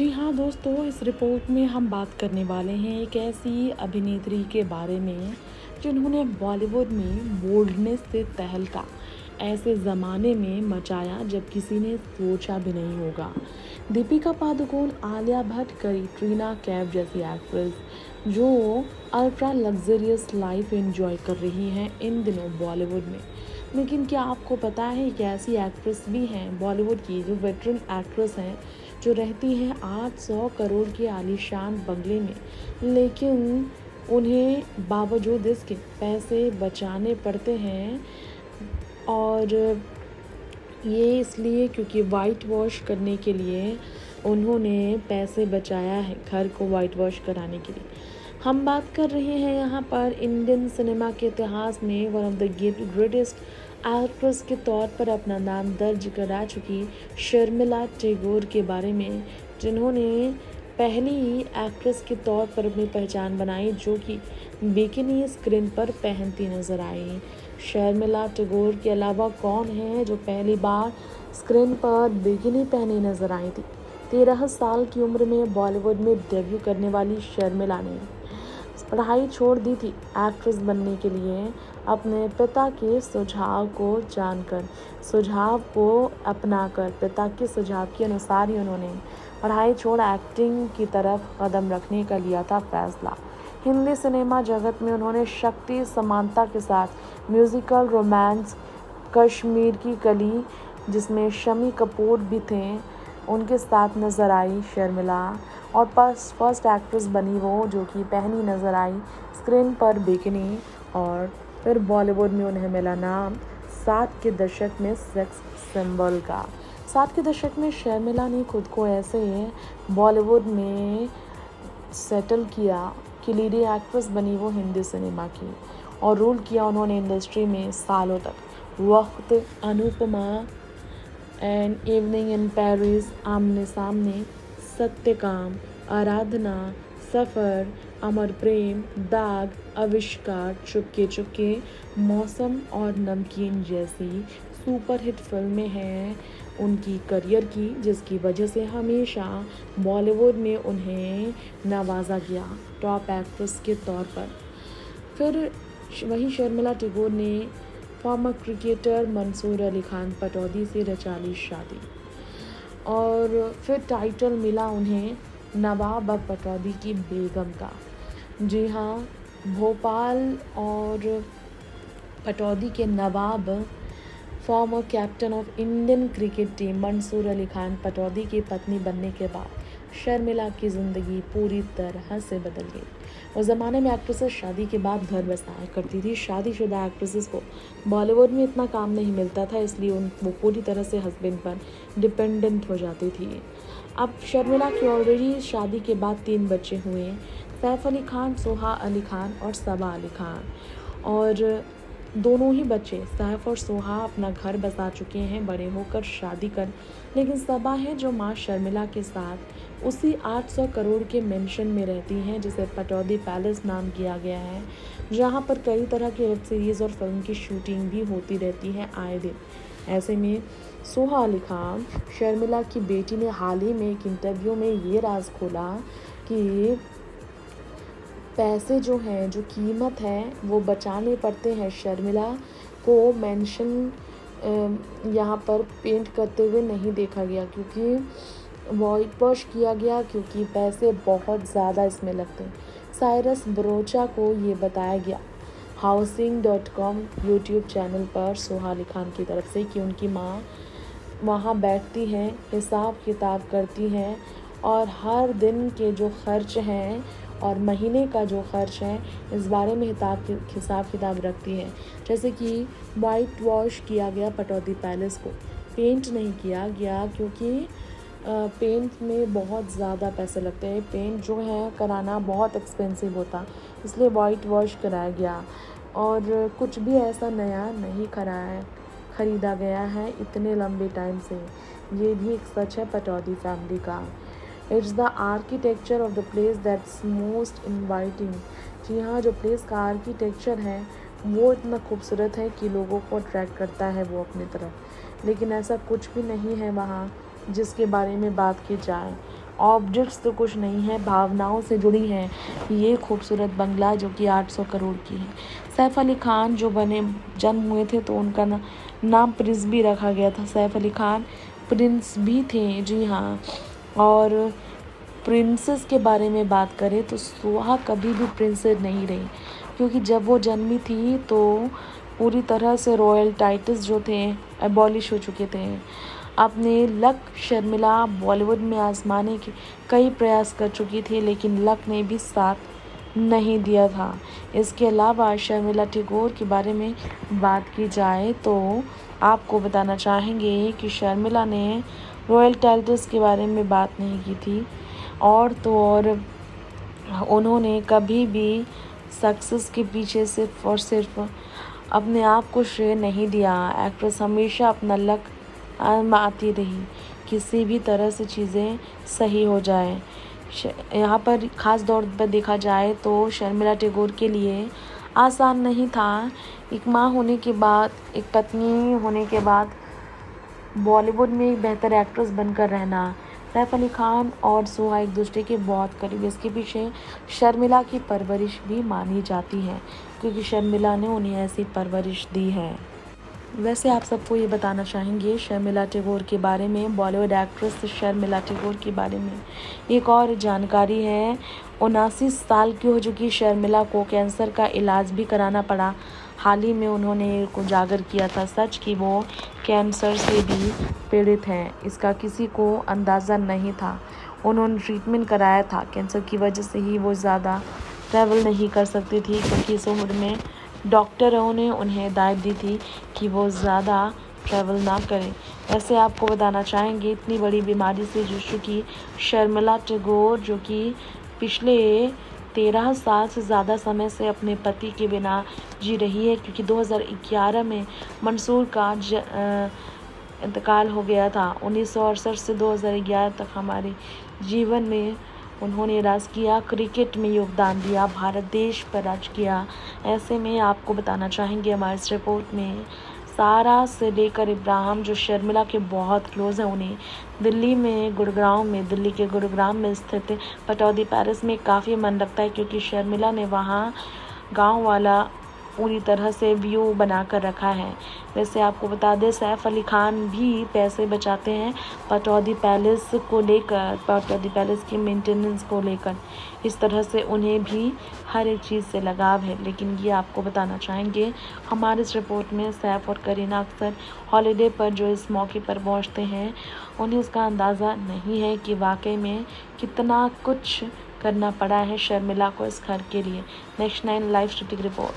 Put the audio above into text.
जी हाँ दोस्तों, इस रिपोर्ट में हम बात करने वाले हैं एक ऐसी अभिनेत्री के बारे में जिन्होंने बॉलीवुड में बोल्डनेस से तहलका ऐसे ज़माने में मचाया जब किसी ने सोचा भी नहीं होगा। दीपिका पादुकोण, आलिया भट्ट, कैटरीना कैफ जैसी एक्ट्रेस जो अल्ट्रा लग्जरियस लाइफ एंजॉय कर रही हैं इन दिनों बॉलीवुड में। लेकिन क्या आपको पता है एक ऐसी एक्ट्रेस भी हैं बॉलीवुड की जो वेटरन एक्ट्रेस हैं, जो रहती हैं 800 करोड़ के आलीशान बंगले में, लेकिन उन्हें बावजूद इसके पैसे बचाने पड़ते हैं। और ये इसलिए क्योंकि वाइट वॉश करने के लिए उन्होंने पैसे बचाया है घर को वाइट वॉश कराने के लिए। हम बात कर रहे हैं यहाँ पर इंडियन सिनेमा के इतिहास में one of the greatest actress के तौर पर अपना नाम दर्ज करा चुकी शर्मिला टैगोर के बारे में, जिन्होंने पहली एक्ट्रेस के तौर पर अपनी पहचान बनाई जो कि बिकिनी स्क्रीन पर पहनती नजर आई। शर्मिला टैगोर के अलावा कौन है जो पहली बार स्क्रीन पर बिकिनी पहनी नजर आई थी? 13 साल की उम्र में बॉलीवुड में डेब्यू करने वाली शर्मिला ने पढ़ाई छोड़ दी थी एक्ट्रेस बनने के लिए। अपने पिता के सुझाव को अपनाकर पिता के सुझाव के अनुसार ही उन्होंने पढ़ाई छोड़ एक्टिंग की तरफ कदम रखने का लिया था फैसला। हिंदी सिनेमा जगत में उन्होंने शक्ति समानता के साथ म्यूजिकल रोमांस कश्मीर की कली, जिसमें शम्मी कपूर भी थे, उनके साथ नज़र आई शर्मिला। और फर्स्ट एक्ट्रेस बनी वो जो कि पहनी नज़र आई स्क्रीन पर बिकिनी। और फिर बॉलीवुड में उन्हें मिला नाम 60 के दशक में सेक्स सिंबल का। 60 के दशक में शर्मिला ने खुद को ऐसे बॉलीवुड में सेटल किया कि लीडिंग एक्ट्रेस बनी वो हिंदी सिनेमा की, और रूल किया उन्होंने इंडस्ट्री में सालों तक। वक्त, Anupama and evening in Paris, आमने सामने, सत्यकाम, आराधना, सफ़र, अमर प्रेम, दाग, आविष्कार, चुपके चुपके, मौसम और नमकीन जैसी सुपरहिट फिल्में हैं उनकी करियर की, जिसकी वजह से हमेशा बॉलीवुड में उन्हें नवाजा गया टॉप एक्ट्रेस के तौर पर। फिर वहीं शर्मिला टैगोर ने फॉर्मर क्रिकेटर मंसूर अली खान पटौदी से रचा ली शादी, और फिर टाइटल मिला उन्हें नवाब पटौदी की बेगम का। जी हाँ, भोपाल और पटौदी के नवाब former captain of Indian cricket team Mansur Ali Khan Pataudi की पत्नी बनने के बाद शर्मिला की ज़िंदगी पूरी तरह से बदल गई। उस ज़माने में एक्ट्रेसेस शादी के बाद घर बसाया करती थी। शादीशुदा एक्ट्रेसेस को बॉलीवुड में इतना काम नहीं मिलता था, इसलिए वो पूरी तरह से हस्बैंड पर डिपेंडेंट हो जाती थी। अब शर्मिला की ऑलरेडी शादी के बाद 3 बच्चे हुए, सैफ अली खान, सोहा अली खान और सबा अली खान। और दोनों ही बच्चे सैफ और सोहा अपना घर बसा चुके हैं बड़े होकर शादी कर। लेकिन सबा है जो माँ शर्मिला के साथ उसी 800 करोड़ के मेंशन में रहती हैं, जिसे पटौदी पैलेस नाम किया गया है, जहाँ पर कई तरह की वेब सीरीज़ और फिल्म की शूटिंग भी होती रहती है आए दिन। ऐसे में सोहा अली खान, शर्मिला की बेटी, ने हाल ही में एक इंटरव्यू में ये राज खोला कि पैसे जो हैं, जो कीमत है, वो बचाने पड़ते हैं। शर्मिला को मेंशन यहाँ पर पेंट करते हुए नहीं देखा गया क्योंकि वाइट वॉश किया गया, क्योंकि पैसे बहुत ज़्यादा इसमें लगते हैं। साइरस बरोचा को ये बताया गया housing.com यूट्यूब चैनल पर सोहा अली खान की तरफ से कि उनकी माँ वहाँ बैठती हैं, हिसाब किताब करती हैं, और हर दिन के जो खर्च हैं और महीने का जो खर्च है इस बारे में हिसाब किताब रखती है। जैसे कि वाइट वॉश किया गया पटौदी पैलेस को, पेंट नहीं किया गया क्योंकि पेंट में बहुत ज़्यादा पैसे लगते हैं। पेंट जो है कराना बहुत एक्सपेंसिव होता, इसलिए वाइट वॉश कराया गया। और कुछ भी ऐसा नया नहीं खरीदा गया है इतने लंबे टाइम से। ये भी एक सच है पटौदी फैमिली का। It's the architecture of the place that's most inviting. जी हाँ, जो प्लेस का आर्किटेक्चर है वो इतना खूबसूरत है कि लोगों को अट्रैक्ट करता है वो अपनी तरफ। लेकिन ऐसा कुछ भी नहीं है वहाँ जिसके बारे में बात की जाए। ऑब्जेक्ट्स तो कुछ नहीं है, भावनाओं से जुड़ी हैं ये खूबसूरत बंगला जो कि 800 करोड़ की है। सैफ अली खान जो जन्म हुए थे तो उनका नाम प्रिंस भी रखा गया था। सैफ अली खान प्रिंस भी थे, जी हाँ। और प्रिंसेस के बारे में बात करें तो सुहा कभी भी प्रिंसेस नहीं रही, क्योंकि जब वो जन्मी थी तो पूरी तरह से रॉयल टाइटल्स जो थे एबॉलिश हो चुके थे। अपने लक शर्मिला बॉलीवुड में आजमाने के कई प्रयास कर चुकी थी, लेकिन लक ने भी साथ नहीं दिया था। इसके अलावा शर्मिला टैगोर के बारे में बात की जाए तो आपको बताना चाहेंगे कि शर्मिला ने रॉयल टाइटल्स के बारे में बात नहीं की थी, और तो और उन्होंने कभी भी सक्सेस के पीछे सिर्फ और सिर्फ अपने आप को श्रेय नहीं दिया। एक्ट्रेस हमेशा अपना लक आजमाती रही, किसी भी तरह से चीज़ें सही हो जाए। यहाँ पर ख़ास तौर पर देखा जाए तो शर्मिला टैगोर के लिए आसान नहीं था। एक माँ होने के बाद, एक पत्नी होने के बाद बॉलीवुड में एक बेहतर एक्ट्रेस बनकर रहना। सैफ अली खान और सुहा एक दूसरे के बहुत करीब, इसके पीछे शर्मिला की परवरिश भी मानी जाती है, क्योंकि शर्मिला ने उन्हें ऐसी परवरिश दी है। वैसे आप सबको ये बताना चाहेंगे शर्मिला टैगोर के बारे में, बॉलीवुड एक्ट्रेस शर्मिला टैगोर के बारे में एक और जानकारी है। 79 साल की हो चुकी शर्मिला को कैंसर का इलाज भी कराना पड़ा। हाल ही में उन्होंने उजागर किया था सच कि वो कैंसर से भी पीड़ित हैं। इसका किसी को अंदाज़ा नहीं था। उन्होंने ट्रीटमेंट कराया था, कैंसर की वजह से ही वो ज़्यादा ट्रैवल नहीं कर सकती थी, क्योंकि इस उम्र में डॉक्टरों ने उन्हें हिदायत दी थी कि वो ज़्यादा ट्रैवल ना करें। वैसे आपको बताना चाहेंगे इतनी बड़ी बीमारी से जूझ चुकी शर्मिला टैगोर, जो कि पिछले 13 साल से ज़्यादा समय से अपने पति के बिना जी रही है, क्योंकि 2011 में मंसूर का इंतकाल हो गया था। 1968 से 2011 तक हमारे जीवन में उन्होंने राज किया, क्रिकेट में योगदान दिया, भारत देश पर राज किया। ऐसे में आपको बताना चाहेंगे हमारे इस रिपोर्ट में सारा से लेकर इब्राहिम जो शर्मिला के बहुत क्लोज हैं, उन्हें दिल्ली के गुरुग्राम में स्थित पटौदी पैलेस में काफ़ी मन लगता है, क्योंकि शर्मिला ने वहाँ गांव वाला पूरी तरह से व्यू बना कर रखा है। वैसे आपको बता दें सैफ अली खान भी पैसे बचाते हैं पटौदी पैलेस को लेकर, पटौदी पैलेस की मेंटेनेंस को लेकर। इस तरह से उन्हें भी हर एक चीज़ से लगाव है। लेकिन ये आपको बताना चाहेंगे हमारे इस रिपोर्ट में सैफ और करीना अक्सर हॉलीडे पर जो इस मौके पर पहुँचते हैं, उन्हें इसका अंदाज़ा नहीं है कि वाकई में कितना कुछ करना पड़ा है शर्मिला को इस घर के लिए। Next 9 live shooting report.